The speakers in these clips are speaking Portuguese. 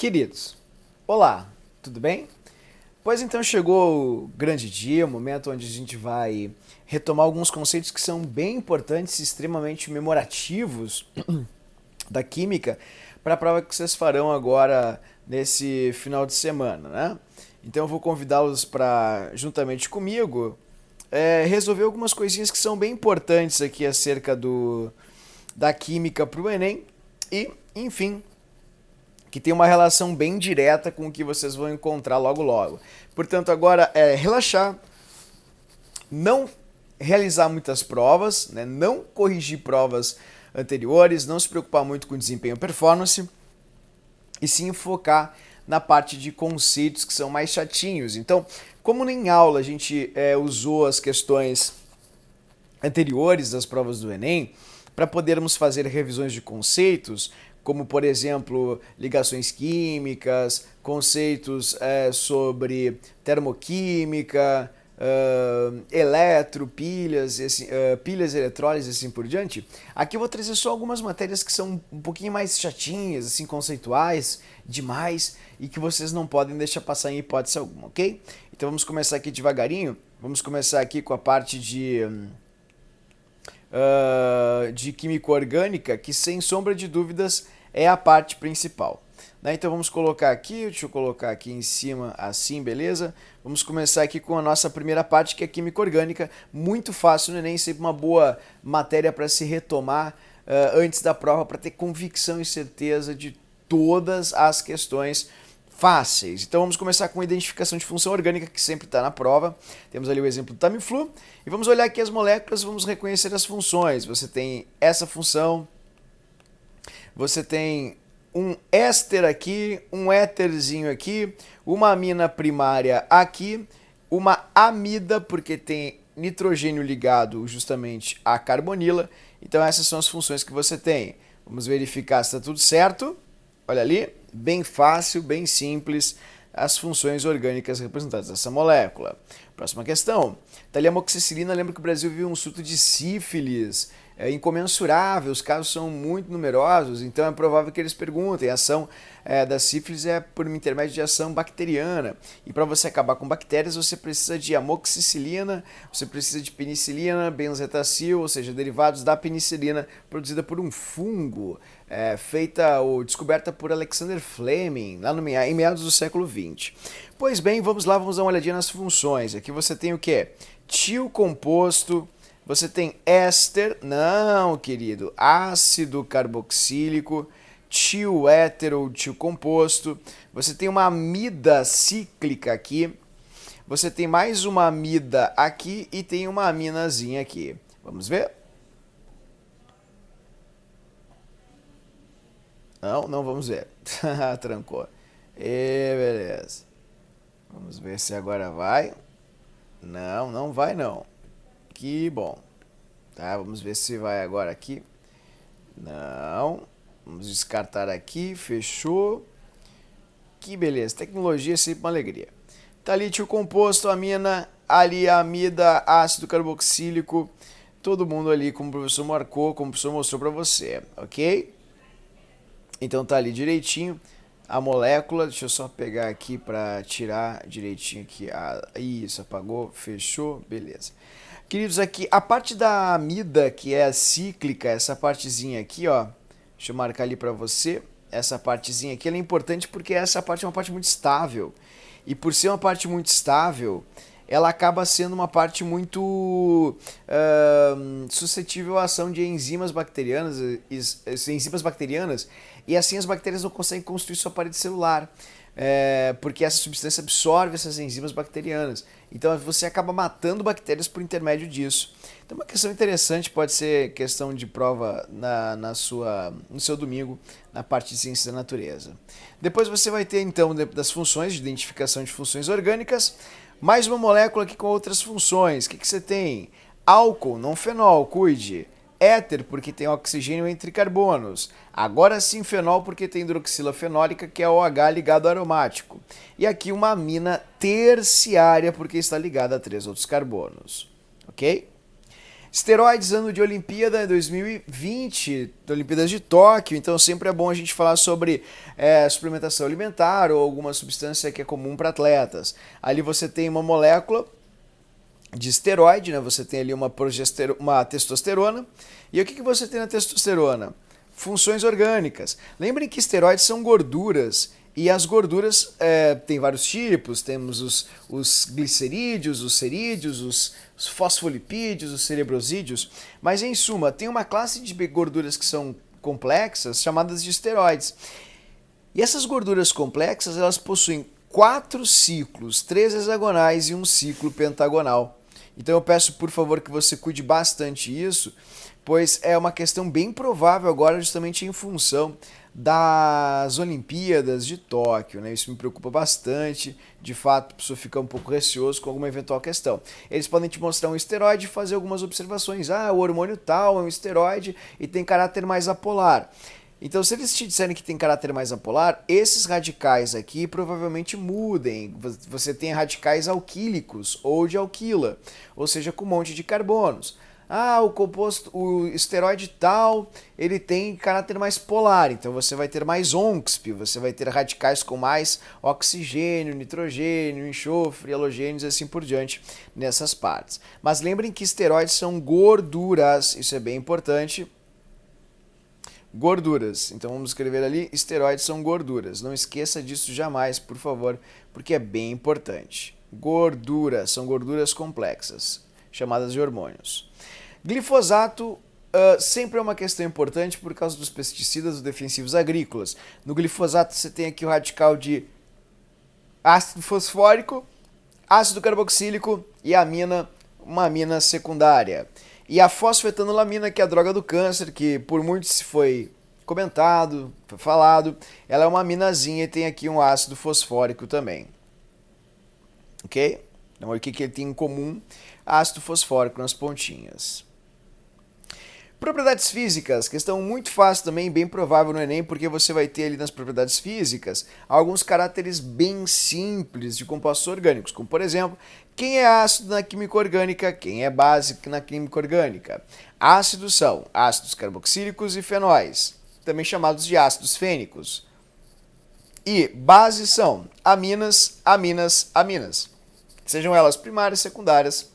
Queridos, olá, tudo bem? Pois então chegou o grande dia, o momento onde a gente vai retomar alguns conceitos que são bem importantes e extremamente memorativos da química para a prova que vocês farão agora nesse final de semana, né? Então eu vou convidá-los para, juntamente comigo, resolver algumas coisinhas que são bem importantes aqui acerca da química para o Enem e, enfim, que tem uma relação bem direta com o que vocês vão encontrar logo logo. Portanto, agora é relaxar, não realizar muitas provas, né? Não corrigir provas anteriores, não se preocupar muito com desempenho e performance, e sim focar na parte de conceitos que são mais chatinhos. Então, como em aula a gente usou as questões anteriores das provas do Enem, para podermos fazer revisões de conceitos, como por exemplo ligações químicas, conceitos sobre termoquímica, pilhas, pilhas, eletrólise e assim por diante. Aqui eu vou trazer só algumas matérias que são um pouquinho mais chatinhas, assim, conceituais, demais, e que vocês não podem deixar passar em hipótese alguma, ok? Então vamos começar aqui devagarinho, vamos começar aqui com a parte de química orgânica, que sem sombra de dúvidas é a parte principal. Né? Então vamos colocar aqui, deixa eu colocar aqui em cima assim, beleza? Vamos começar aqui com a nossa primeira parte, que é química orgânica, muito fácil no Enem, sempre uma boa matéria para se retomar antes da prova, para ter convicção e certeza de todas as questões fáceis. Então vamos começar com a identificação de função orgânica, que sempre está na prova. Temos ali o exemplo do Tamiflu. E vamos olhar aqui as moléculas, vamos reconhecer as funções. Você tem essa função, você tem um éster aqui, um éterzinho aqui, uma amina primária aqui, uma amida, porque tem nitrogênio ligado justamente à carbonila. Então essas são as funções que você tem. Vamos verificar se está tudo certo. Olha ali, bem fácil, bem simples, as funções orgânicas representadas nessa molécula. Próxima questão. Está ali a amoxicilina, lembra que o Brasil viu um surto de sífilis incomensurável, os casos são muito numerosos, então é provável que eles perguntem, a ação da sífilis é por um intermédio de ação bacteriana, e para você acabar com bactérias você precisa de amoxicilina, você precisa de penicilina, benzetacil, ou seja, derivados da penicilina produzida por um fungo, feita ou descoberta por Alexander Fleming, lá em meados do século XX. Pois bem, vamos lá, vamos dar uma olhadinha nas funções. Aqui você tem o que? Tio composto. Você tem éster, não, querido, ácido carboxílico, tio éter ou tio composto. Você tem uma amida cíclica aqui. Você tem mais uma amida aqui e tem uma aminazinha aqui. Vamos ver? Não, não vamos ver. Trancou. Beleza. Vamos ver se agora vai. Não, não vai não. Que bom. Tá, vamos ver se vai agora aqui. Não. Vamos descartar aqui. Fechou. Que beleza. Tecnologia é sempre uma alegria. Tá ali tio composto, amina, ali amida, ácido carboxílico. Todo mundo ali como o professor marcou, como o professor mostrou pra você. Ok? Então tá ali direitinho a molécula. Deixa eu só pegar aqui pra tirar direitinho aqui. Isso, apagou. Fechou. Beleza. Queridos, aqui, a parte da amida, que é a cíclica, essa partezinha aqui, ó, deixa eu marcar ali para você, essa partezinha aqui, ela é importante porque essa parte é uma parte muito estável, e por ser uma parte muito estável, ela acaba sendo uma parte muito suscetível à ação de enzimas bacterianas, e assim as bactérias não conseguem construir sua parede celular, porque essa substância absorve essas enzimas bacterianas. Então você acaba matando bactérias por intermédio disso. Então uma questão interessante, pode ser questão de prova no seu domingo, na parte de ciência da natureza. Depois você vai ter então das funções, de identificação de funções orgânicas, mais uma molécula aqui com outras funções. O que você tem? Álcool, não fenol, cuide. Éter, porque tem oxigênio entre carbonos. Agora sim fenol, porque tem hidroxila fenólica, que é OH ligado ao aromático. E aqui uma amina terciária, porque está ligada a 3 outros carbonos. Ok? Esteroides, ano de Olimpíada 2020, Olimpíadas de Tóquio, então sempre é bom a gente falar sobre suplementação alimentar ou alguma substância que é comum para atletas. Ali você tem uma molécula de esteroide, né? Você tem ali uma testosterona. E o que você tem na testosterona? Funções orgânicas. Lembrem que esteroides são gorduras. E as gorduras tem vários tipos, temos os glicerídeos, os cerídeos, os fosfolipídios, os cerebrosídeos, mas em suma, tem uma classe de gorduras que são complexas, chamadas de esteroides. E essas gorduras complexas, elas possuem 4 ciclos, 3 hexagonais e um ciclo pentagonal. Então eu peço, por favor, que você cuide bastante isso, pois é uma questão bem provável agora, justamente em função das Olimpíadas de Tóquio, né? Isso me preocupa bastante, de fato a pessoa fica um pouco receoso com alguma eventual questão. Eles podem te mostrar um esteroide e fazer algumas observações. Ah, o hormônio tal é um esteroide e tem caráter mais apolar. Então, se eles te disserem que tem caráter mais apolar, esses radicais aqui provavelmente mudem. Você tem radicais alquílicos ou de alquila, ou seja, com um monte de carbonos. Ah, o esteroide tal, ele tem caráter mais polar, então você vai ter mais ONCSP, você vai ter radicais com mais oxigênio, nitrogênio, enxofre, halogênios e assim por diante nessas partes. Mas lembrem que esteroides são gorduras, isso é bem importante. Gorduras, então vamos escrever ali, esteroides são gorduras, não esqueça disso jamais, por favor, porque é bem importante. Gorduras, são gorduras complexas, chamadas de hormônios. Glifosato sempre é uma questão importante por causa dos pesticidas ou defensivos agrícolas. No glifosato você tem aqui o radical de ácido fosfórico, ácido carboxílico e uma amina secundária. E a fosfetanolamina, que é a droga do câncer, que por muitos foi comentado, foi falado, ela é uma aminazinha e tem aqui um ácido fosfórico também. Ok? Então o que ele tem em comum? Ácido fosfórico nas pontinhas. Propriedades físicas, questão muito fácil também, bem provável no Enem, porque você vai ter ali nas propriedades físicas alguns caracteres bem simples de compostos orgânicos, como por exemplo, quem é ácido na química orgânica, quem é base na química orgânica. Ácidos são ácidos carboxílicos e fenóis, também chamados de ácidos fênicos. E bases são aminas, sejam elas primárias, secundárias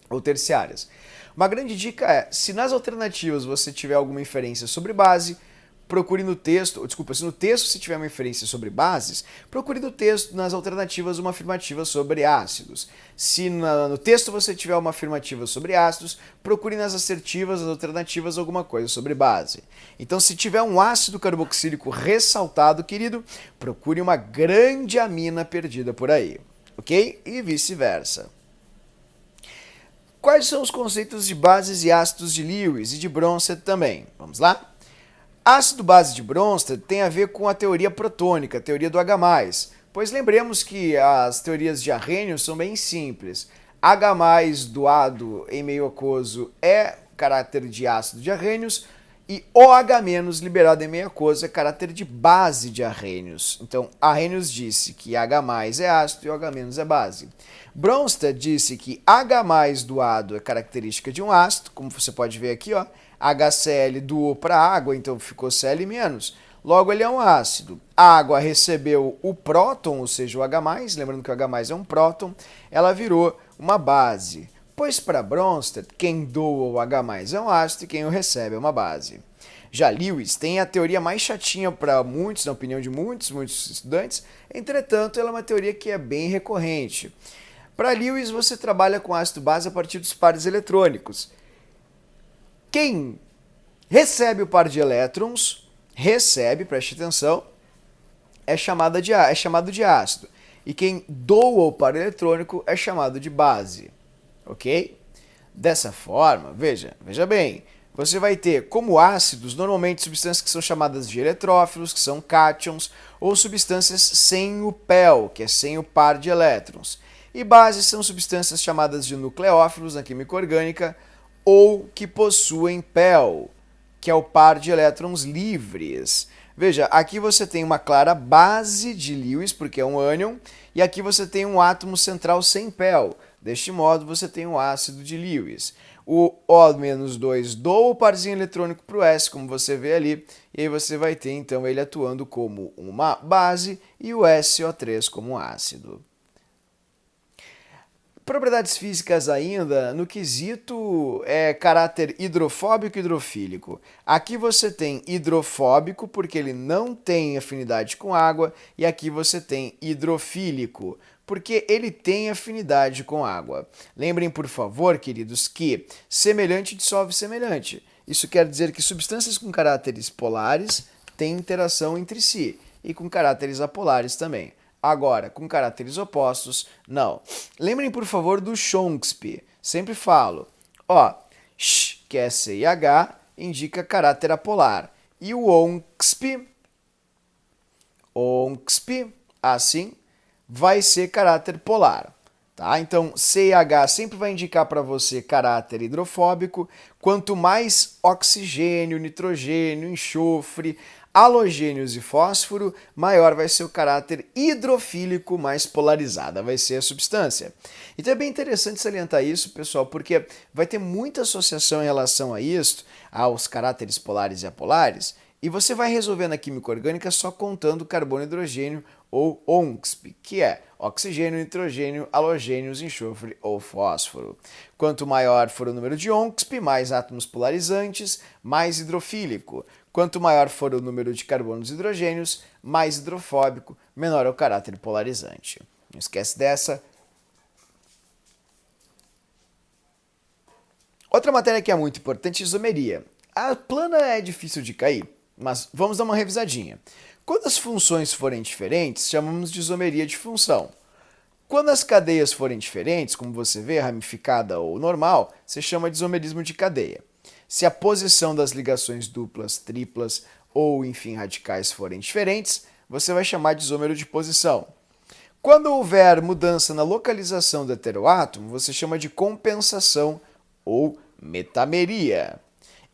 ou terciárias. Uma grande dica é, se nas alternativas você tiver alguma inferência sobre base, procure no texto, se no texto você tiver uma inferência sobre bases, procure no texto, nas alternativas, uma afirmativa sobre ácidos. Se no texto você tiver uma afirmativa sobre ácidos, procure nas assertivas, as alternativas, alguma coisa sobre base. Então, se tiver um ácido carboxílico ressaltado, querido, procure uma grande amina perdida por aí, ok? E vice-versa. Quais são os conceitos de bases e ácidos de Lewis e de Bronsted também? Vamos lá? Ácido-base de Bronsted tem a ver com a teoria protônica, a teoria do H+, pois lembremos que as teorias de Arrhenius são bem simples. H+ doado em meio aquoso é caráter de ácido de Arrhenius e OH- liberado em meio aquoso é caráter de base de Arrhenius. Então, Arrhenius disse que H+ é ácido e OH- é base. Bronsted disse que H+ doado é característica de um ácido, como você pode ver aqui, ó, HCl doou para água, então ficou Cl-. Logo, ele é um ácido. A água recebeu o próton, ou seja, o H+, lembrando que o H+ é um próton, ela virou uma base. Pois para Bronsted, quem doa o H+ é um ácido e quem o recebe é uma base. Já Lewis tem a teoria mais chatinha para muitos, na opinião de muitos estudantes, entretanto, ela é uma teoria que é bem recorrente. Para Lewis, você trabalha com ácido base a partir dos pares eletrônicos. Quem recebe o par de elétrons, preste atenção, é chamado de ácido. E quem doa o par eletrônico é chamado de base. Ok? Dessa forma, veja bem, você vai ter como ácidos, normalmente substâncias que são chamadas de eletrófilos, que são cátions, ou substâncias sem o PEL, que é sem o par de elétrons. E bases são substâncias chamadas de nucleófilos na química orgânica ou que possuem PEL, que é o par de elétrons livres. Veja, aqui você tem uma clara base de Lewis, porque é um ânion, e aqui você tem um átomo central sem PEL. Deste modo, você tem um ácido de Lewis. o O-2 dou o parzinho eletrônico para o S, como você vê ali, e aí você vai ter então ele atuando como uma base e o SO3 como um ácido. Propriedades físicas ainda no quesito caráter hidrofóbico e hidrofílico. Aqui você tem hidrofóbico porque ele não tem afinidade com água e aqui você tem hidrofílico porque ele tem afinidade com água. Lembrem, por favor, queridos, que semelhante dissolve semelhante. Isso quer dizer que substâncias com caráteres polares têm interação entre si e com caráteres apolares também. Agora, com caráteres opostos, não. Lembrem, por favor, do Chomsky. Sempre falo. Ó, sh, que é C e H, indica caráter apolar. E o onxp, assim, vai ser caráter polar. Tá? Então, C e H sempre vai indicar para você caráter hidrofóbico. Quanto mais oxigênio, nitrogênio, enxofre, halogênios e fósforo, maior vai ser o caráter hidrofílico, mais polarizada vai ser a substância. Então é bem interessante salientar isso, pessoal, porque vai ter muita associação em relação a isso, aos caráteres polares e apolares, e você vai resolver na química orgânica só contando carbono e hidrogênio, ou ONXP, que é oxigênio, nitrogênio, halogênios, enxofre ou fósforo. Quanto maior for o número de ONXP, mais átomos polarizantes, mais hidrofílico. Quanto maior for o número de carbonos e hidrogênios, mais hidrofóbico, menor é o caráter polarizante. Não esquece dessa. Outra matéria que é muito importante é isomeria. A plana é difícil de cair, mas vamos dar uma revisadinha. Quando as funções forem diferentes, chamamos de isomeria de função. Quando as cadeias forem diferentes, como você vê, ramificada ou normal, se chama de isomerismo de cadeia. Se a posição das ligações duplas, triplas ou, enfim, radicais forem diferentes, você vai chamar de isômero de posição. Quando houver mudança na localização do heteroátomo, você chama de compensação ou metameria.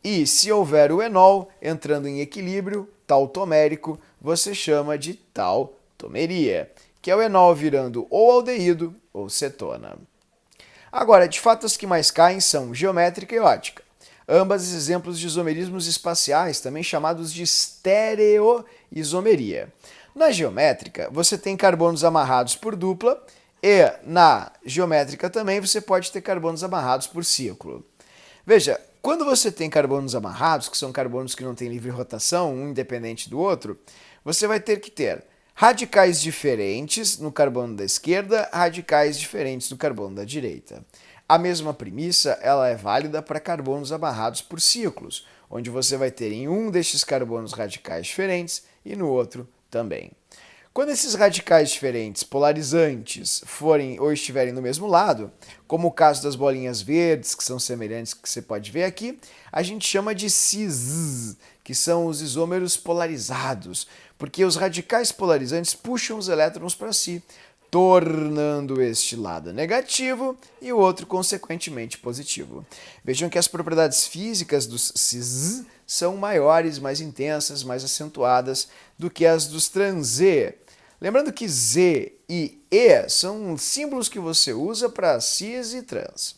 E se houver o enol entrando em equilíbrio tautomérico, você chama de tautomeria, que é o enol virando ou aldeído ou cetona. Agora, de fato, as que mais caem são geométrica e ótica. Ambas exemplos de isomerismos espaciais, também chamados de estereoisomeria. Na geométrica, você tem carbonos amarrados por dupla e na geométrica também você pode ter carbonos amarrados por círculo. Veja, quando você tem carbonos amarrados, que são carbonos que não têm livre rotação, um independente do outro, você vai ter que ter radicais diferentes no carbono da esquerda, radicais diferentes no carbono da direita. A mesma premissa ela é válida para carbonos amarrados por ciclos, onde você vai ter em um destes carbonos radicais diferentes e no outro também. Quando esses radicais diferentes polarizantes forem ou estiverem no mesmo lado, como o caso das bolinhas verdes, que são semelhantes que você pode ver aqui, a gente chama de cis, que são os isômeros polarizados, porque os radicais polarizantes puxam os elétrons para si, tornando este lado negativo e o outro consequentemente positivo. Vejam que as propriedades físicas dos cis são maiores, mais intensas, mais acentuadas do que as dos trans-Z. Lembrando que Z e E são símbolos que você usa para cis e trans.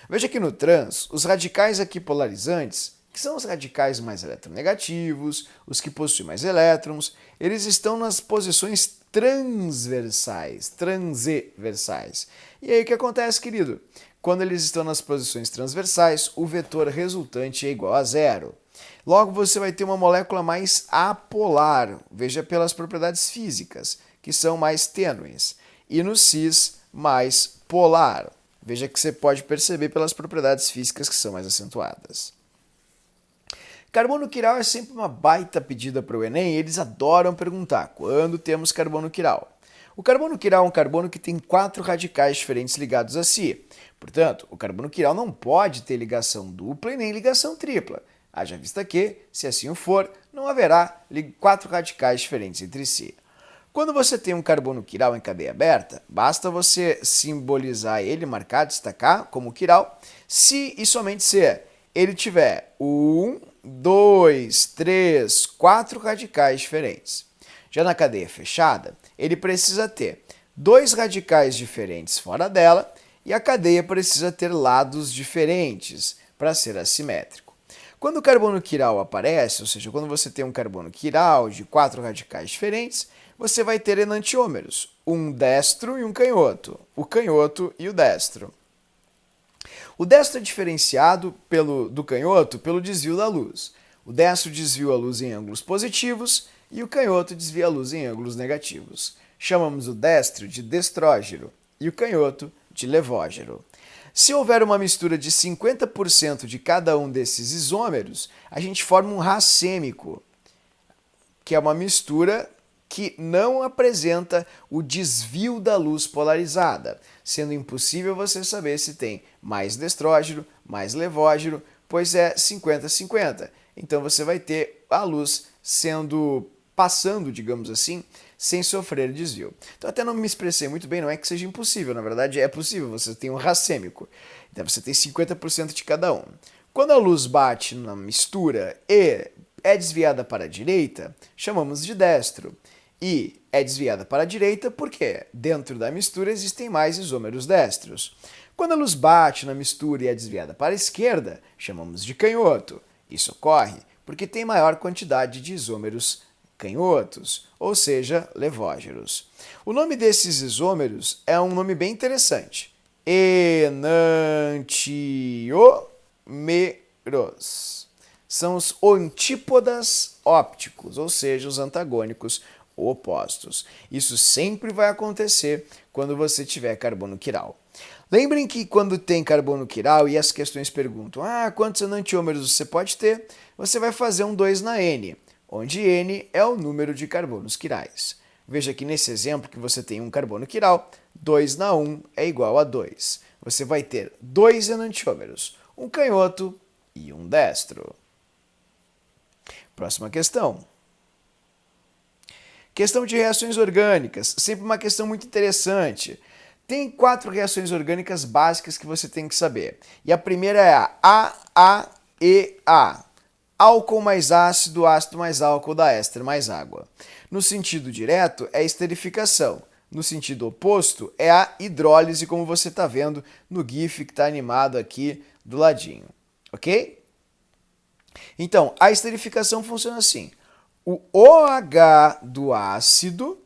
Veja que no trans, os radicais aqui polarizantes, que são os radicais mais eletronegativos, os que possuem mais elétrons, eles estão nas posições transversais, transversais. E aí o que acontece, querido? Quando eles estão nas posições transversais, o vetor resultante é igual a zero. Logo, você vai ter uma molécula mais apolar, veja pelas propriedades físicas, que são mais tênues, e no cis, mais polar. Veja que você pode perceber pelas propriedades físicas que são mais acentuadas. Carbono quiral é sempre uma baita pedida para o Enem, eles adoram perguntar quando temos carbono quiral. O carbono quiral é um carbono que tem 4 radicais diferentes ligados a si. Portanto, o carbono quiral não pode ter ligação dupla e nem ligação tripla. Haja vista que, se assim o for, não haverá 4 radicais diferentes entre si. Quando você tem um carbono quiral em cadeia aberta, basta você simbolizar ele, marcar, destacar como quiral, se e somente se ele tiver 1, 2, 3, 4 radicais diferentes. Já na cadeia fechada, ele precisa ter 2 radicais diferentes fora dela e a cadeia precisa ter lados diferentes, para ser assimétrico. Quando o carbono quiral aparece, ou seja, quando você tem um carbono quiral de 4 radicais diferentes, você vai ter enantiômeros, um destro e um canhoto, o canhoto e o destro. O destro é diferenciado do canhoto pelo desvio da luz. O destro desvia a luz em ângulos positivos e o canhoto desvia a luz em ângulos negativos. Chamamos o destro de destrógeno e o canhoto de levógeno. Se houver uma mistura de 50% de cada um desses isômeros, a gente forma um racêmico, que é uma mistura que não apresenta o desvio da luz polarizada, sendo impossível você saber se tem mais destrógeno, mais levógeno, pois é 50-50. Então você vai ter a luz passando, digamos assim, sem sofrer desvio. Então até não me expressei muito bem, não é que seja impossível, na verdade é possível, você tem um racêmico, então você tem 50% de cada um. Quando a luz bate na mistura e é desviada para a direita, chamamos de destro. E é desviada para a direita porque dentro da mistura existem mais isômeros destros. Quando a luz bate na mistura e é desviada para a esquerda, chamamos de canhoto. Isso ocorre porque tem maior quantidade de isômeros canhotos, ou seja, levógenos. O nome desses isômeros é um nome bem interessante. Enantiômeros. São os antípodas ópticos, ou seja, os antagônicos opostos. Isso sempre vai acontecer quando você tiver carbono quiral. Lembrem que quando tem carbono quiral e as questões perguntam quantos enantiômeros você pode ter, você vai fazer um 2 na N, onde N é o número de carbonos quirais. Veja que nesse exemplo que você tem um carbono quiral, 2 na 1 é igual a 2. Você vai ter 2 enantiômeros, um canhoto e um destro. Próxima questão. Questão de reações orgânicas, sempre uma questão muito interessante. Tem 4 reações orgânicas básicas que você tem que saber. E a primeira é a AAEA. Álcool mais ácido, ácido mais álcool dá éster mais água. No sentido direto é esterificação. No sentido oposto é a hidrólise, como você está vendo no GIF que está animado aqui do ladinho. Ok? Então, a esterificação funciona assim. O OH do ácido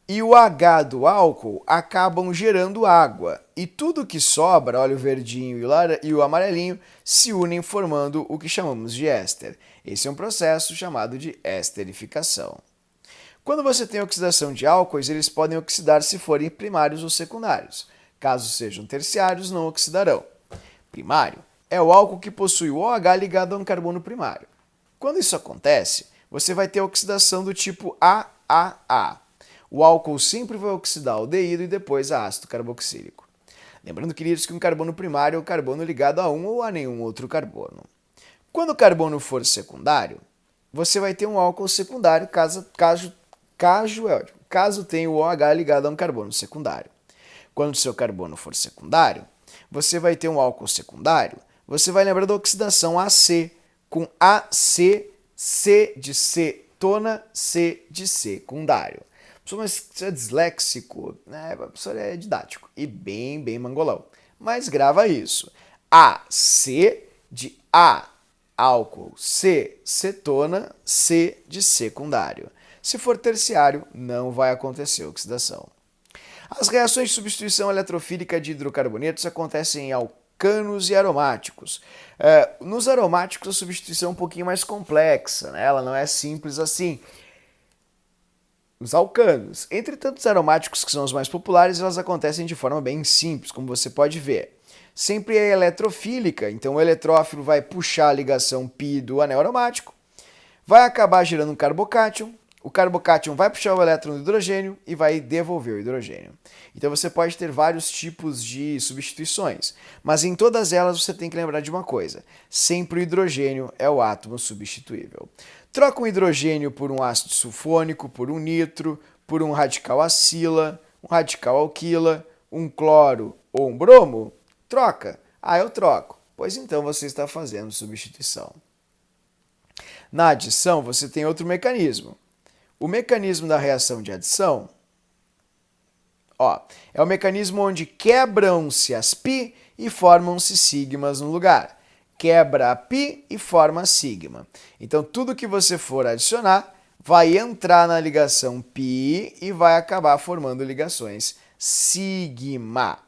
e o H do álcool acabam gerando água. E tudo que sobra, olha o verdinho e o amarelinho, se unem formando o que chamamos de éster. Esse é um processo chamado de esterificação. Quando você tem oxidação de álcoois, eles podem oxidar se forem primários ou secundários. Caso sejam terciários, não oxidarão. Primário é o álcool que possui o OH ligado a um carbono primário. Quando isso acontece, você vai ter oxidação do tipo AAA. O álcool sempre vai oxidar aldeído e depois a ácido carboxílico. Lembrando, queridos, que um carbono primário é o carbono ligado a um ou a nenhum outro carbono. Quando o carbono for secundário, você vai ter um álcool secundário caso tenha o OH ligado a um carbono secundário. Quando o seu carbono for secundário, você vai ter um álcool secundário. Você vai lembrar da oxidação AC, com AC, C de cetona, C de secundário. Mas você é disléxico, né? O professor é didático e bem mangolão. Mas grava isso. AC de A, álcool, C, cetona, C de secundário. Se for terciário, não vai acontecer oxidação. As reações de substituição eletrofílica de hidrocarbonetos acontecem em alcanos e aromáticos. Nos aromáticos, a substituição é um pouquinho mais complexa, né? Ela não é simples assim. Os alcanos. Entretanto, os aromáticos, que são os mais populares, elas acontecem de forma bem simples, como você pode ver. Sempre é eletrofílica, então o eletrófilo vai puxar a ligação π do anel aromático, vai acabar gerando um carbocátion, o carbocátion vai puxar o elétron do hidrogênio e vai devolver o hidrogênio. Então você pode ter vários tipos de substituições, mas em todas elas você tem que lembrar de uma coisa: sempre o hidrogênio é o átomo substituível. Troca um hidrogênio por um ácido sulfônico, por um nitro, por um radical acila, um radical alquila, um cloro ou um bromo? Troca. Eu troco. Pois então você está fazendo substituição. Na adição, você tem outro mecanismo. O mecanismo da reação de adição é o mecanismo onde quebram-se as π e formam-se sigmas no lugar. Quebra π e forma sigma. Então, tudo que você for adicionar vai entrar na ligação π e vai acabar formando ligações sigma,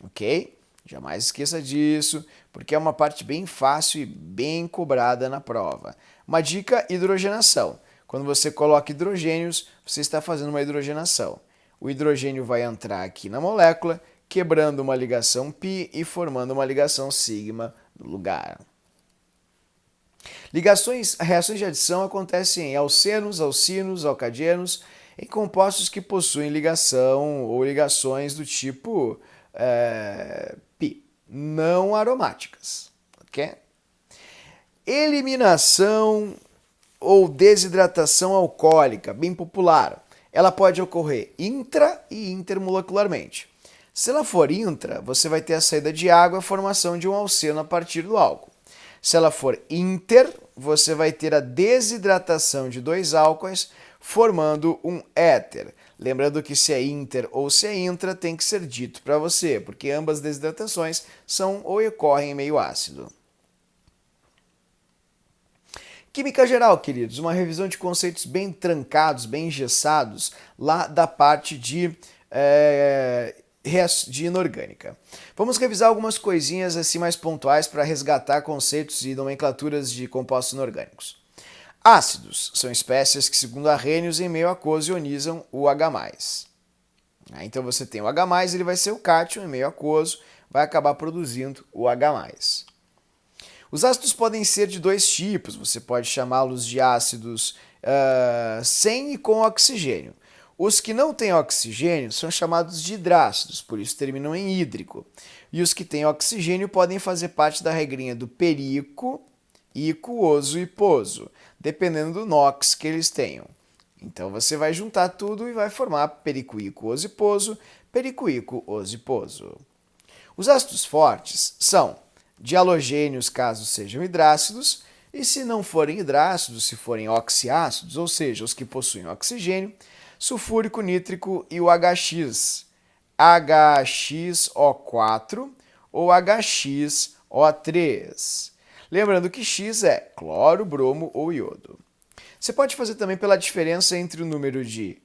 ok? Jamais esqueça disso, porque é uma parte bem fácil e bem cobrada na prova. Uma dica: hidrogenação. Quando você coloca hidrogênios, você está fazendo uma hidrogenação. O hidrogênio vai entrar aqui na molécula, quebrando uma ligação π e formando uma ligação sigma no lugar. Reações de adição acontecem em alcenos, alcinos, alcadenos, em compostos que possuem ligação ou ligações do tipo π, não aromáticas. Okay? Eliminação ou desidratação alcoólica, bem popular. Ela pode ocorrer intra e intermolecularmente. Se ela for intra, você vai ter a saída de água e a formação de um alceno a partir do álcool. Se ela for inter, você vai ter a desidratação de dois álcoois, formando um éter. Lembrando que se é inter ou se é intra, tem que ser dito para você, porque ambas desidratações são ou ocorrem em meio ácido. Química geral, queridos, uma revisão de conceitos bem trancados, bem engessados, lá da parte de inorgânica. Vamos revisar algumas coisinhas assim mais pontuais para resgatar conceitos e nomenclaturas de compostos inorgânicos. Ácidos são espécies que, segundo Arrhenius, em meio aquoso ionizam o H+. Então você tem o H+, ele vai ser o cátion em meio aquoso, vai acabar produzindo o H+. Os ácidos podem ser de dois tipos, você pode chamá-los de ácidos sem e com oxigênio. Os que não têm oxigênio são chamados de hidrácidos, por isso terminam em hídrico. E os que têm oxigênio podem fazer parte da regrinha do perico, ico, oso e poso, dependendo do NOx que eles tenham. Então você vai juntar tudo e vai formar perico, ico, oso e poso, perico, ico, oso e poso. Os ácidos fortes são de halogênios, caso sejam hidrácidos, e se não forem hidrácidos, se forem oxiácidos, ou seja, os que possuem oxigênio, sulfúrico, nítrico e o HX, HXO4 ou HXO3. Lembrando que X é cloro, bromo ou iodo. Você pode fazer também pela diferença entre o número de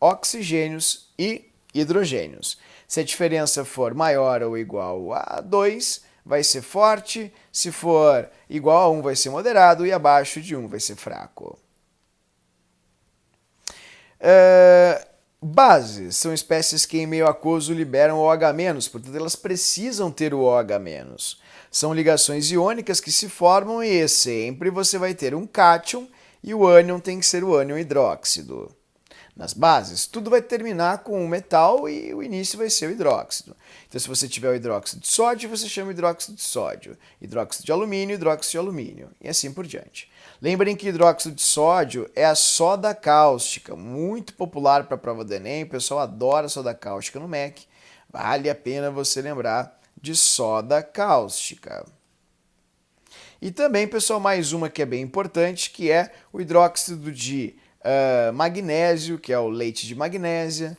oxigênios e hidrogênios. Se a diferença for maior ou igual a 2, vai ser forte, se for igual a 1 vai ser moderado e abaixo de 1 vai ser fraco. Bases são espécies que em meio aquoso liberam OH-, portanto elas precisam ter o OH-. São ligações iônicas que se formam e sempre você vai ter um cátion e o ânion tem que ser o ânion hidróxido. Nas bases, tudo vai terminar com um metal e o início vai ser o hidróxido. Então, se você tiver o hidróxido de sódio, você chama hidróxido de sódio. Hidróxido de alumínio, hidróxido de alumínio. E assim por diante. Lembrem que hidróxido de sódio é a soda cáustica, muito popular para a prova do Enem. O pessoal adora soda cáustica no MEC. Vale a pena você lembrar de soda cáustica. E também, pessoal, mais uma que é bem importante, que é o hidróxido de magnésio, que é o leite de magnésia,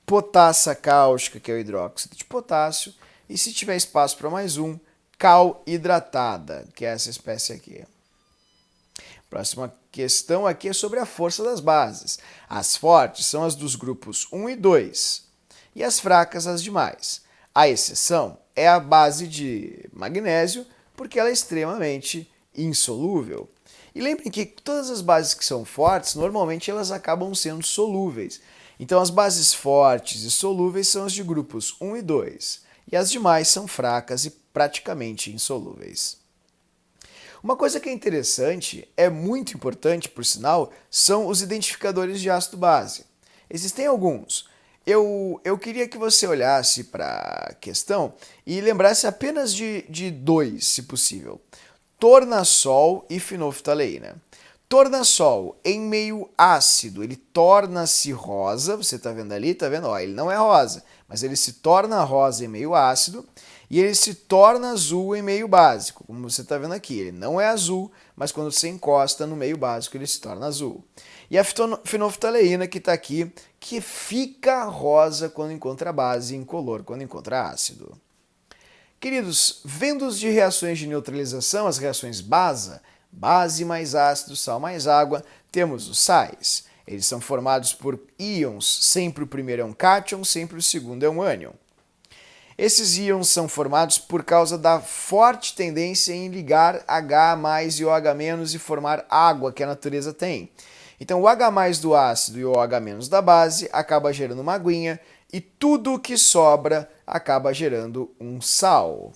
potassa cáustica, que é o hidróxido de potássio, e se tiver espaço para mais um, cal hidratada, que é essa espécie aqui. Próxima questão aqui é sobre a força das bases. As fortes são as dos grupos 1 e 2, e as fracas as demais. A exceção é a base de magnésio, porque ela é extremamente insolúvel. E lembrem que todas as bases que são fortes, normalmente elas acabam sendo solúveis. Então as bases fortes e solúveis são as de grupos 1 e 2, e as demais são fracas e praticamente insolúveis. Uma coisa que é interessante, é muito importante por sinal, são os identificadores de ácido-base. Existem alguns. Eu queria que você olhasse para a questão e lembrasse apenas de dois, se possível. Tornassol e fenolftaleína. Tornassol, em meio ácido, ele torna-se rosa, você está vendo ali, está vendo? Ó, ele não é rosa, mas ele se torna rosa em meio ácido e ele se torna azul em meio básico, como você está vendo aqui. Ele não é azul, mas quando você encosta no meio básico ele se torna azul. E a fenolftaleína que está aqui, que fica rosa quando encontra base e incolor quando encontra ácido. Queridos, vendo de reações de neutralização, as reações base mais ácido, sal mais água, temos os sais. Eles são formados por íons, sempre o primeiro é um cátion, sempre o segundo é um ânion. Esses íons são formados por causa da forte tendência em ligar H+ e OH- e formar água que a natureza tem. Então o H+ do ácido e o OH- da base acaba gerando uma aguinha e tudo o que sobra acaba gerando um sal.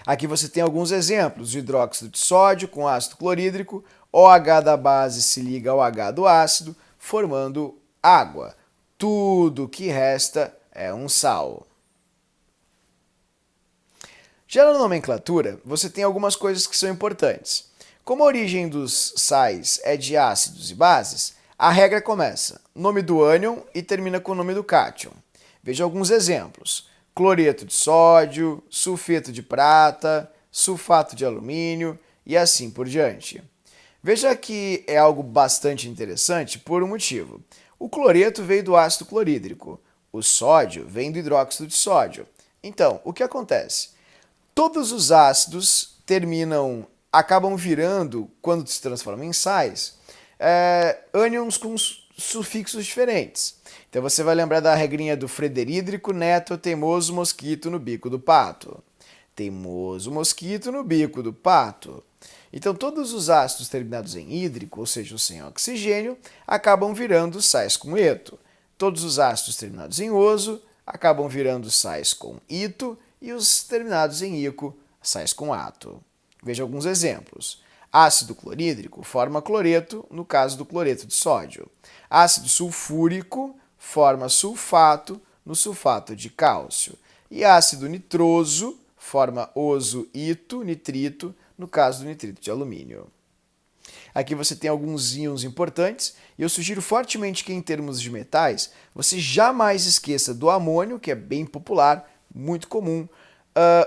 Aqui você tem alguns exemplos de hidróxido de sódio com ácido clorídrico, OH da base se liga ao H do ácido, formando água. Tudo que resta é um sal. Já na nomenclatura, você tem algumas coisas que são importantes. Como a origem dos sais é de ácidos e bases, a regra começa nome do ânion e termina com o nome do cátion. Veja alguns exemplos: cloreto de sódio, sulfeto de prata, sulfato de alumínio e assim por diante. Veja que é algo bastante interessante por um motivo. O cloreto veio do ácido clorídrico, o sódio vem do hidróxido de sódio. Então, o que acontece? Todos os ácidos acabam virando, quando se transformam em sais, ânions com sufixos diferentes. Então você vai lembrar da regrinha do frederídrico neto, teimoso mosquito no bico do pato. Teimoso mosquito no bico do pato. Então todos os ácidos terminados em hídrico, ou seja, sem oxigênio, acabam virando sais com eto. Todos os ácidos terminados em oso acabam virando sais com ito e os terminados em ico, sais com ato. Veja alguns exemplos. Ácido clorídrico forma cloreto, no caso do cloreto de sódio. Ácido sulfúrico forma sulfato, no sulfato de cálcio. E ácido nitroso forma oso-ito, nitrito, no caso do nitrito de alumínio. Aqui você tem alguns íons importantes e eu sugiro fortemente que, em termos de metais, você jamais esqueça do amônio, que é bem popular, muito comum,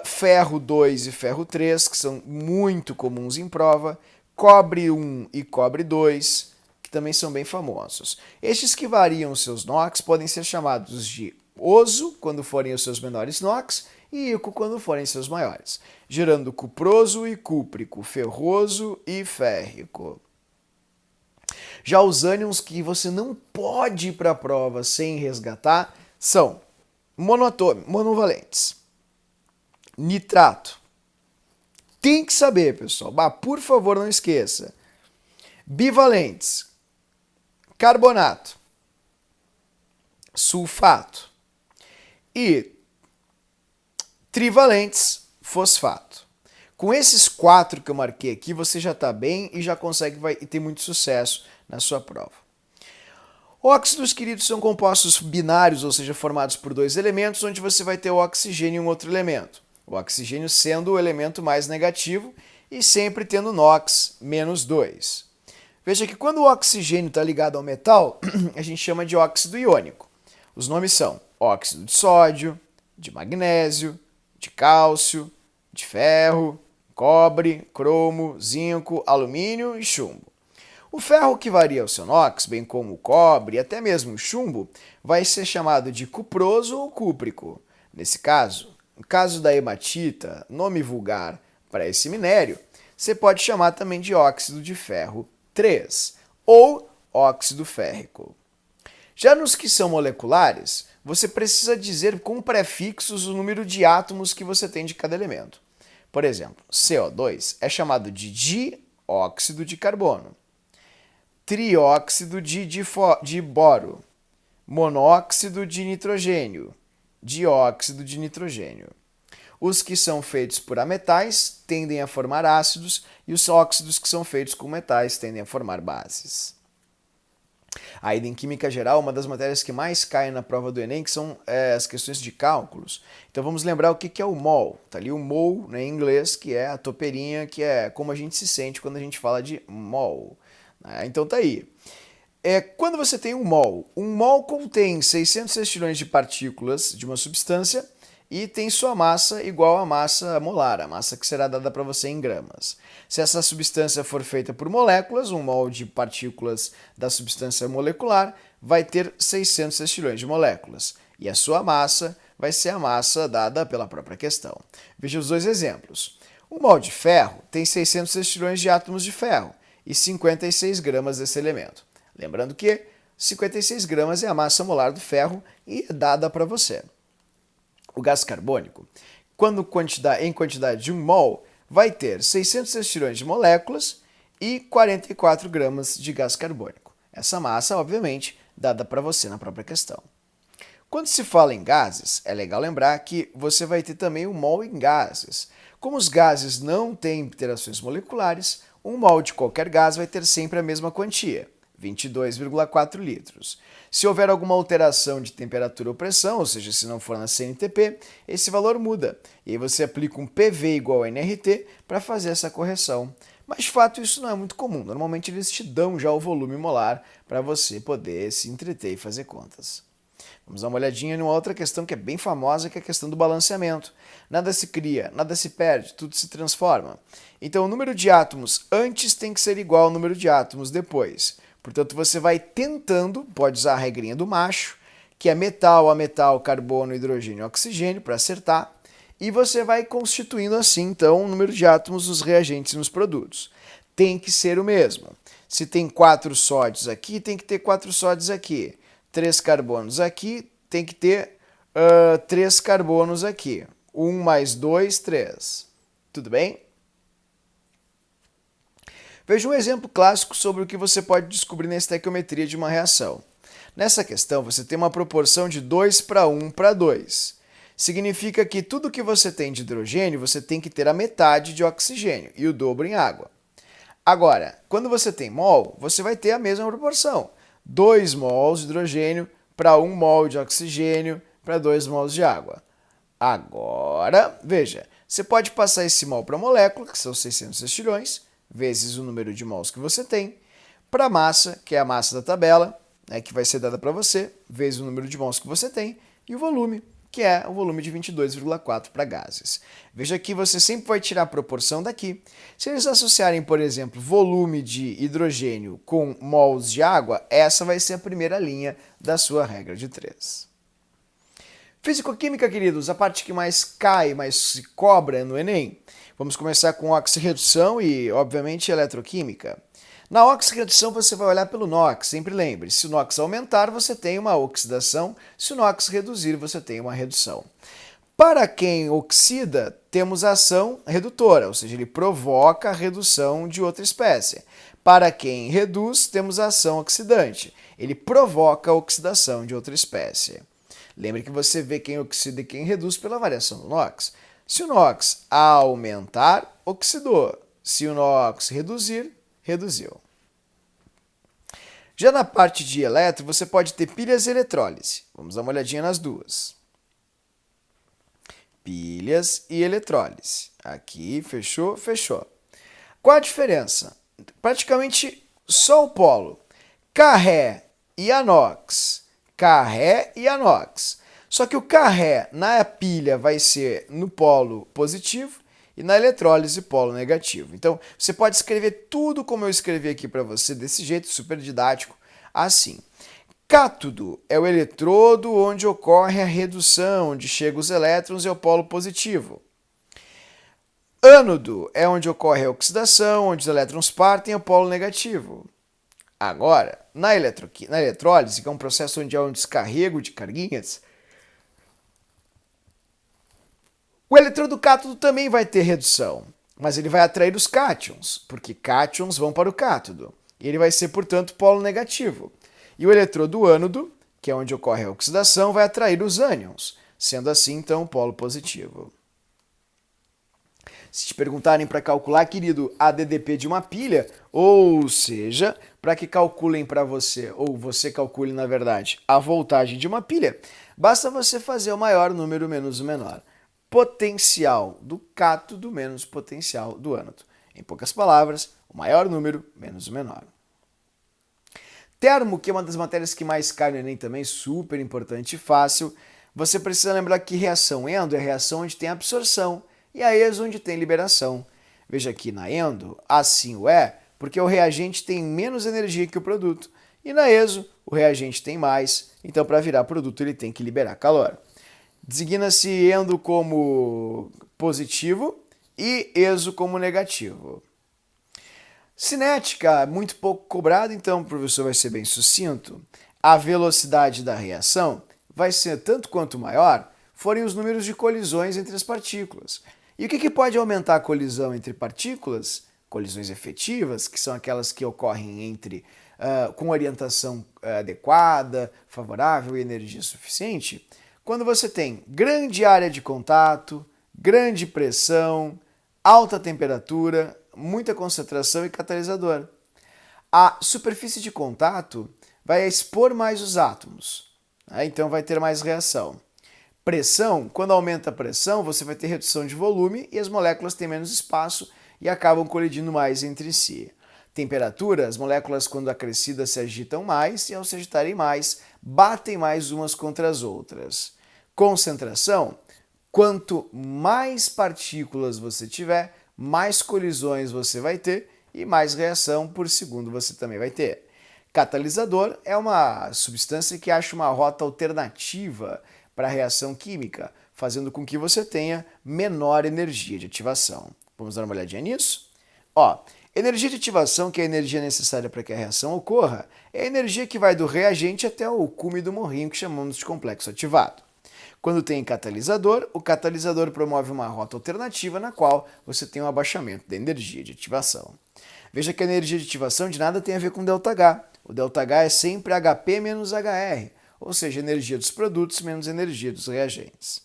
ferro 2 e ferro 3, que são muito comuns em prova, cobre 1 e cobre 2, que também são bem famosos. Estes que variam seus NOx podem ser chamados de oso, quando forem os seus menores NOx, e ico quando forem seus maiores, gerando cuproso e cúprico, ferroso e férrico. Já os ânions que você não pode ir para a prova sem resgatar são monovalentes, nitrato. Tem que saber, pessoal. Por favor, não esqueça. Bivalentes, carbonato, sulfato e trivalentes, fosfato. Com esses 4 que eu marquei aqui, você já está bem e já consegue ter muito sucesso na sua prova. Óxidos, queridos, são compostos binários, ou seja, formados por 2 elementos, onde você vai ter o oxigênio e um outro elemento. O oxigênio sendo o elemento mais negativo e sempre tendo NOx -2. Veja que quando o oxigênio está ligado ao metal, a gente chama de óxido iônico. Os nomes são óxido de sódio, de magnésio, de cálcio, de ferro, cobre, cromo, zinco, alumínio e chumbo. O ferro que varia o seu NOx, bem como o cobre e até mesmo o chumbo, vai ser chamado de cuproso ou cúprico. Nesse caso, no caso da hematita, nome vulgar para esse minério, você pode chamar também de óxido de ferro 3 ou óxido férrico. Já nos que são moleculares, você precisa dizer com prefixos o número de átomos que você tem de cada elemento. Por exemplo, CO2 é chamado de dióxido de carbono, trióxido de boro, monóxido de nitrogênio, dióxido de nitrogênio. Os que são feitos por ametais tendem a formar ácidos e os óxidos que são feitos com metais tendem a formar bases. Ainda em Química Geral, uma das matérias que mais caem na prova do Enem que são as questões de cálculos. Então vamos lembrar o que é o mol. Está ali o mol, né, em inglês, que é a toperinha, que é como a gente se sente quando a gente fala de mol. Então tá aí. Quando você tem um mol contém 600 sextilhões de partículas de uma substância e tem sua massa igual à massa molar, a massa que será dada para você em gramas. Se essa substância for feita por moléculas, um mol de partículas da substância molecular vai ter 600 sextilhões de moléculas. E a sua massa vai ser a massa dada pela própria questão. Veja os dois exemplos. Um mol de ferro tem 600 sextilhões de átomos de ferro e 56 gramas desse elemento. Lembrando que 56 gramas é a massa molar do ferro e é dada para você. O gás carbônico, em quantidade de 1 mol, vai ter 600 sextilhões de moléculas e 44 gramas de gás carbônico. Essa massa, obviamente, dada para você na própria questão. Quando se fala em gases, é legal lembrar que você vai ter também 1 mol em gases. Como os gases não têm interações moleculares, 1 mol de qualquer gás vai ter sempre a mesma quantia, 22,4 litros. Se houver alguma alteração de temperatura ou pressão, ou seja, se não for na CNTP, esse valor muda. E aí você aplica um PV igual a nRT para fazer essa correção. Mas, de fato, isso não é muito comum. Normalmente, eles te dão já o volume molar para você poder se entreter e fazer contas. Vamos dar uma olhadinha em uma outra questão que é bem famosa, que é a questão do balanceamento. Nada se cria, nada se perde, tudo se transforma. Então, o número de átomos antes tem que ser igual ao número de átomos depois. Portanto, você vai tentando, pode usar a regrinha do macho, que é metal a metal, carbono, hidrogênio, oxigênio, para acertar. E você vai constituindo assim, então, o número de átomos nos reagentes e nos produtos. Tem que ser o mesmo. Se tem 4 sódios aqui, tem que ter 4 sódios aqui. 3 carbonos aqui, tem que ter 3 carbonos aqui. 1 mais 2, 3. Tudo bem? Veja um exemplo clássico sobre o que você pode descobrir na estequiometria de uma reação. Nessa questão, você tem uma proporção de 2 para 1 para 2. Significa que tudo que você tem de hidrogênio, você tem que ter a metade de oxigênio e o dobro em água. Agora, quando você tem mol, você vai ter a mesma proporção. 2 mols de hidrogênio para 1 mol de oxigênio para 2 mols de água. Agora, veja, você pode passar esse mol para a molécula, que são 600 sextilhões, vezes o número de mols que você tem, para a massa, que é a massa da tabela, que vai ser dada para você, vezes o número de mols que você tem, e o volume, que é o volume de 22,4 para gases. Veja que você sempre vai tirar a proporção daqui. Se eles associarem, por exemplo, volume de hidrogênio com mols de água, essa vai ser a primeira linha da sua regra de 3. Físico-química, queridos, a parte que mais cai, mais se cobra no Enem. Vamos começar com oxirredução e, obviamente, eletroquímica. Na oxirredução você vai olhar pelo NOx, sempre lembre, se o NOx aumentar você tem uma oxidação, se o NOx reduzir você tem uma redução. Para quem oxida, temos a ação redutora, ou seja, ele provoca a redução de outra espécie. Para quem reduz, temos a ação oxidante, ele provoca a oxidação de outra espécie. Lembre que você vê quem oxida e quem reduz pela variação do NOx. Se o NOx aumentar, oxidou. Se o NOx reduzir, reduziu. Já na parte de elétron, você pode ter pilhas e eletrólise. Vamos dar uma olhadinha nas duas. Pilhas e eletrólise. Aqui, fechou, fechou. Qual a diferença? Praticamente só o polo. Carré e anox. Carré e anox. Só que o carré na pilha vai ser no polo positivo e na eletrólise polo negativo. Então, você pode escrever tudo como eu escrevi aqui para você, desse jeito, super didático, assim. Cátodo é o eletrodo onde ocorre a redução, onde chegam os elétrons e é o polo positivo. Ânodo é onde ocorre a oxidação, onde os elétrons partem é o polo negativo. Agora, na eletrólise, que é um processo onde há um descarrego de carguinhas, o eletrodo cátodo também vai ter redução, mas ele vai atrair os cátions, porque cátions vão para o cátodo. E ele vai ser, portanto, polo negativo. E o eletrodo ânodo, que é onde ocorre a oxidação, vai atrair os ânions, sendo assim, então, polo positivo. Se te perguntarem para calcular, querido, a DDP de uma pilha, ou seja, para que calculem para você, ou você calcule, na verdade, a voltagem de uma pilha, basta você fazer o maior número menos o menor. Potencial do cátodo menos potencial do ânodo. Em poucas palavras, o maior número menos o menor. Termo, que é uma das matérias que mais cai no Enem também, super importante e fácil. Você precisa lembrar que reação endo é a reação onde tem absorção e a exo onde tem liberação. Veja aqui na endo, assim o é, porque o reagente tem menos energia que o produto. E na exo, o reagente tem mais, então para virar produto ele tem que liberar calor. Designa-se endo como positivo e exo como negativo. Cinética, muito pouco cobrado, então o professor vai ser bem sucinto. A velocidade da reação vai ser tanto quanto maior forem os números de colisões entre as partículas. E o que pode aumentar a colisão entre partículas? Colisões efetivas, que são aquelas que ocorrem com orientação adequada, favorável e energia suficiente. Quando você tem grande área de contato, grande pressão, alta temperatura, muita concentração e catalisador. A superfície de contato vai expor mais os átomos, né? Então vai ter mais reação. Pressão, quando aumenta a pressão, você vai ter redução de volume e as moléculas têm menos espaço e acabam colidindo mais entre si. Temperatura, as moléculas quando acrescidas se agitam mais e ao se agitarem mais, batem mais umas contra as outras. Concentração, quanto mais partículas você tiver, mais colisões você vai ter e mais reação por segundo você também vai ter. Catalisador é uma substância que acha uma rota alternativa para a reação química, fazendo com que você tenha menor energia de ativação. Vamos dar uma olhadinha nisso? Energia de ativação, que é a energia necessária para que a reação ocorra, é a energia que vai do reagente até o cume do morrinho, que chamamos de complexo ativado. Quando tem catalisador, o catalisador promove uma rota alternativa na qual você tem um abaixamento da energia de ativação. Veja que a energia de ativação de nada tem a ver com ΔH. O ΔH é sempre HP menos HR, ou seja, energia dos produtos menos energia dos reagentes.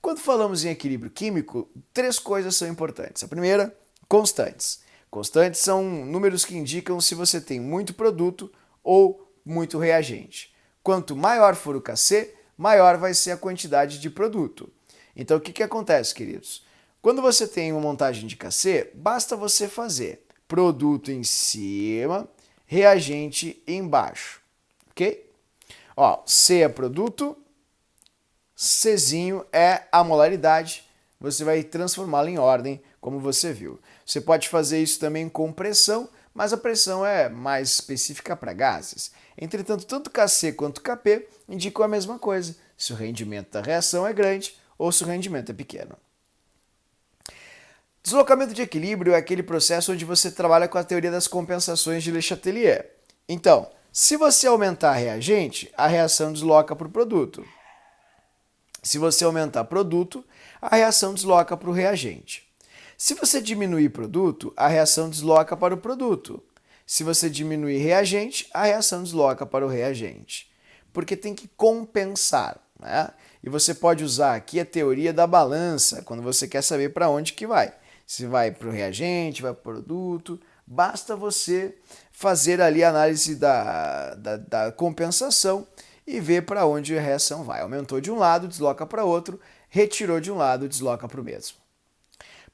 Quando falamos em equilíbrio químico, 3 coisas são importantes. A primeira, constantes. Constantes são números que indicam se você tem muito produto ou muito reagente. Quanto maior for o Kc, maior vai ser a quantidade de produto. Então o que acontece, queridos? Quando você tem uma montagem de Kc, basta você fazer produto em cima, reagente embaixo, ok? C é produto, Czinho é a molaridade, você vai transformá-la em ordem, como você viu. Você pode fazer isso também com pressão, mas a pressão é mais específica para gases. Entretanto, tanto Kc quanto Kp indicam a mesma coisa, se o rendimento da reação é grande ou se o rendimento é pequeno. Deslocamento de equilíbrio é aquele processo onde você trabalha com a teoria das compensações de Le Chatelier. Então, se você aumentar reagente, a reação desloca para o produto. Se você aumentar produto, a reação desloca para o reagente. Se você diminuir produto, a reação desloca para o produto. Se você diminuir reagente, a reação desloca para o reagente. Porque tem que compensar, né? E você pode usar aqui a teoria da balança, quando você quer saber para onde que vai. Se vai para o reagente, vai para o produto, basta você fazer ali a análise da compensação e ver para onde a reação vai. Aumentou de um lado, desloca para outro, retirou de um lado, desloca para o mesmo.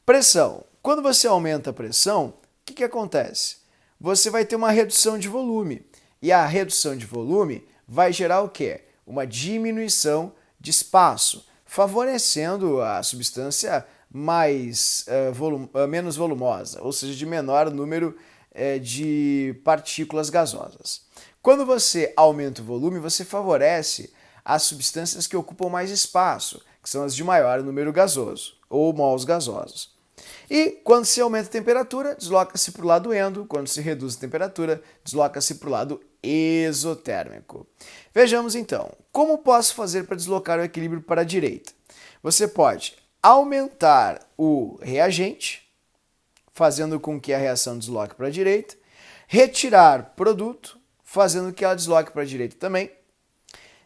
Pressão. Quando você aumenta a pressão, o que acontece? Você vai ter uma redução de volume. E a redução de volume vai gerar o quê? Uma diminuição de espaço, favorecendo a substância menos volumosa, ou seja, de menor número de partículas gasosas. Quando você aumenta o volume, você favorece as substâncias que ocupam mais espaço, que são as de maior número gasoso, ou mols gasosos. E quando se aumenta a temperatura, desloca-se para o lado endo. Quando se reduz a temperatura, desloca-se para o lado exotérmico. Vejamos então, como posso fazer para deslocar o equilíbrio para a direita? Você pode aumentar o reagente, fazendo com que a reação desloque para a direita, retirar produto, fazendo com que ela desloque para a direita também,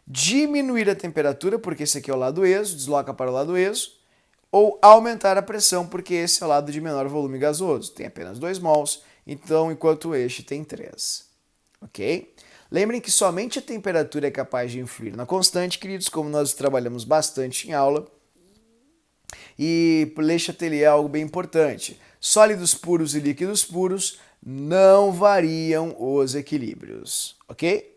diminuir a temperatura, porque esse aqui é o lado exo, desloca para o lado exo, ou aumentar a pressão, porque esse é o lado de menor volume gasoso, tem apenas 2 mols, então enquanto este tem 3. Ok? Lembrem que somente a temperatura é capaz de influir na constante, queridos, como nós trabalhamos bastante em aula. E Le Chatelier é algo bem importante. Sólidos puros e líquidos puros não variam os equilíbrios, ok?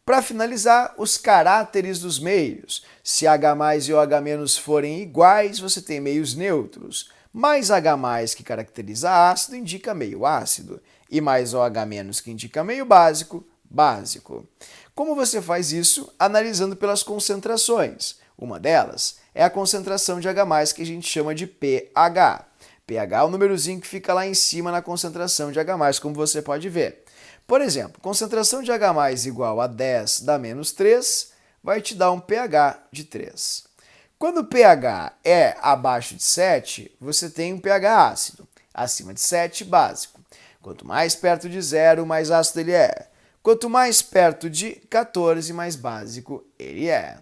Para finalizar, os caráteres dos meios. Se H+ e OH- forem iguais, você tem meios neutros. Mais H+, que caracteriza ácido, indica meio ácido. E mais OH- que indica meio básico, básico. Como você faz isso? Analisando pelas concentrações. Uma delas é a concentração de H+, que a gente chama de pH. pH é o númerozinho que fica lá em cima na concentração de H+, como você pode ver. Por exemplo, concentração de H+ igual a 10 dá menos 3, vai te dar um pH de 3. Quando o pH é abaixo de 7, você tem um pH ácido. Acima de 7, básico. Quanto mais perto de 0, mais ácido ele é. Quanto mais perto de 14, mais básico ele é.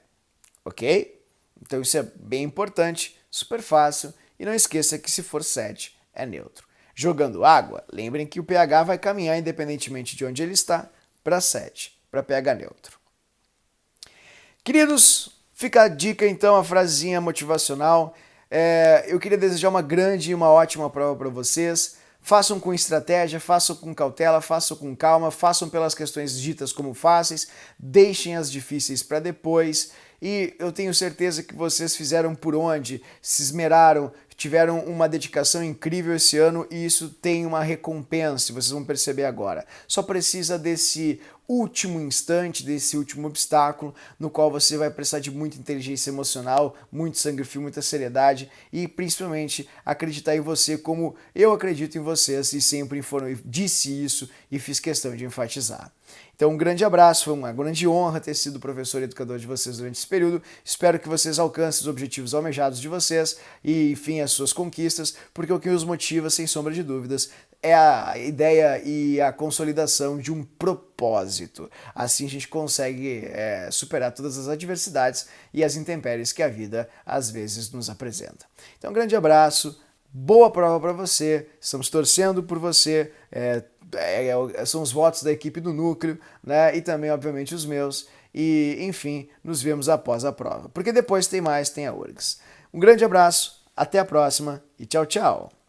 Ok? Então isso é bem importante, super fácil. E não esqueça que se for 7, é neutro. Jogando água, lembrem que o pH vai caminhar, independentemente de onde ele está, para 7, para pH neutro. Queridos, fica a dica então, a frasezinha motivacional. Eu queria desejar uma grande e uma ótima prova para vocês. Façam com estratégia, façam com cautela, façam com calma, façam pelas questões ditas como fáceis, deixem as difíceis para depois. E eu tenho certeza que vocês fizeram por onde, se esmeraram, tiveram uma dedicação incrível esse ano e isso tem uma recompensa, vocês vão perceber agora. Só precisa desse último instante, desse último obstáculo, no qual você vai precisar de muita inteligência emocional, muito sangue frio, muita seriedade e principalmente acreditar em você como eu acredito em vocês e sempre disse isso e fiz questão de enfatizar. Então um grande abraço, foi uma grande honra ter sido professor e educador de vocês durante esse período. Espero que vocês alcancem os objetivos almejados de vocês e, enfim, as suas conquistas, porque o que os motiva, sem sombra de dúvidas, é a ideia e a consolidação de um propósito. Assim a gente consegue superar todas as adversidades e as intempéries que a vida às vezes nos apresenta. Então um grande abraço. Boa prova para você, estamos torcendo por você, são os votos da equipe do Núcleo, né? E também, obviamente, os meus. E, enfim, nos vemos após a prova, porque depois tem mais, tem a URGS. Um grande abraço, até a próxima e tchau, tchau!